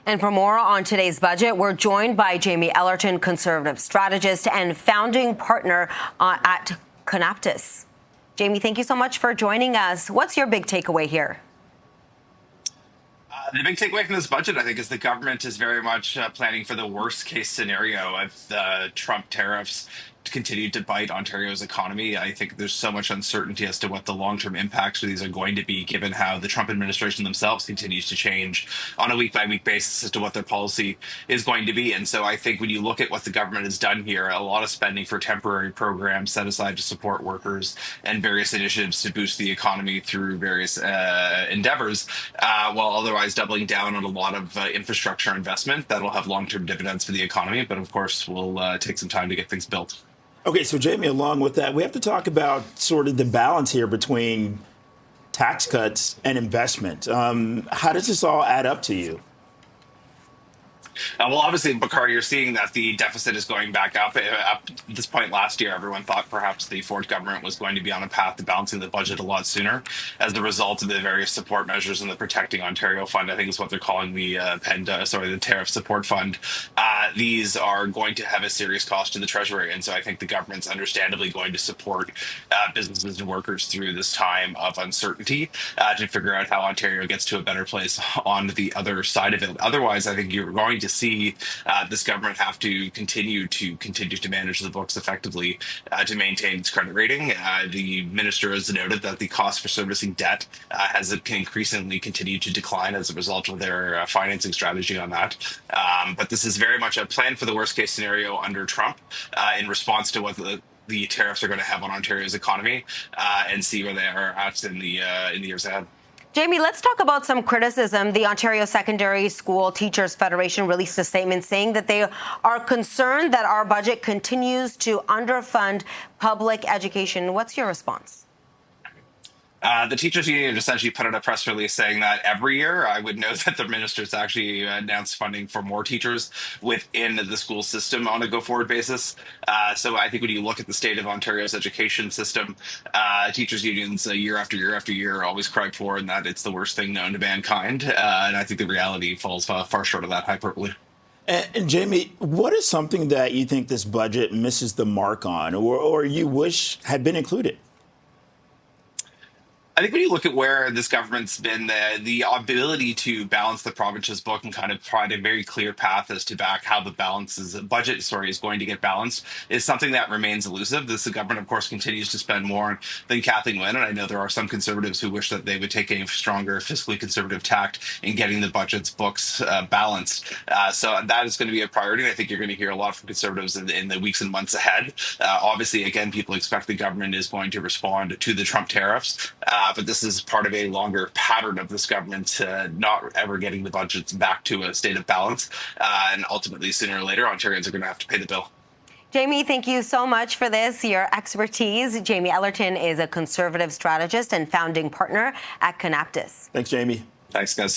And for more on today's budget, we're joined by Jamie Ellerton, conservative strategist and founding partner at Tariffs. Jamie, thank you so much for joining us. What's your big takeaway here? The big takeaway from this budget, I think, is the government is very much planning for the worst case scenario of the Trump tariffs to continue to bite Ontario's economy. I think there's so much uncertainty as to what the long-term impacts of these are going to be, given how the Trump administration themselves continues to change on a week-by-week basis as to what their policy is going to be. And so I think when you look at what the government has done here, a lot of spending for temporary programs set aside to support workers and various initiatives to boost the economy through various endeavors, while otherwise doubling down on a lot of infrastructure investment that will have long-term dividends for the economy, but of course will take some time to get things built. Okay, so Jamie, along with that, we have to talk about sort of the balance here between tax cuts and investment. How does this all add up to you? Well, obviously, Bakar, you're seeing that the deficit is going back up. Up to this point last year, everyone thought perhaps the Ford government was going to be on a path to balancing the budget a lot sooner as a result of the various support measures in the Protecting Ontario Fund. I think is what they're calling the the Tariff Support Fund. These are going to have a serious cost to the Treasury, and so I think the government's understandably going to support businesses and workers through this time of uncertainty to figure out how Ontario gets to a better place on the other side of it. Otherwise, I think you're going to see this government have to continue to manage the books effectively to maintain its credit rating. The minister has noted that the cost for servicing debt has increasingly continued to decline as a result of their financing strategy on that. But this is very much a plan for the worst case scenario under Trump in response to what the tariffs are going to have on Ontario's economy, and see where they are at in the years ahead. Jamie, let's talk about some criticism. The Ontario Secondary School Teachers Federation released a statement saying that they are concerned that our budget continues to underfund public education. What's your response? The teachers union essentially put out a press release saying that every year, I would note that the ministers actually announced funding for more teachers within the school system on a go-forward basis. So I think when you look at the state of Ontario's education system, teachers unions year after year after year always cry for, and that it's the worst thing known to mankind. And I think the reality falls far short of that hyperbole. And Jamie, what is something that you think this budget misses the mark on, or you wish had been included? I think when you look at where this government's been, the ability to balance the province's book and kind of provide a very clear path as to back how the budget is going to get balanced is something that remains elusive. The government, of course, continues to spend more than Kathleen Wynne, and I know there are some conservatives who wish that they would take a stronger fiscally conservative tact in getting the budget's books balanced. So that is going to be a priority, and I think you're going to hear a lot from conservatives in the weeks and months ahead. Obviously, again, people expect the government is going to respond to the Trump tariffs. But this is part of a longer pattern of this government not ever getting the budgets back to a state of balance. And ultimately, sooner or later, Ontarians are going to have to pay the bill. Jamie, thank you so much for this, your expertise. Jamie Ellerton is a conservative strategist and founding partner at Tariffs. Thanks, Jamie. Thanks, guys.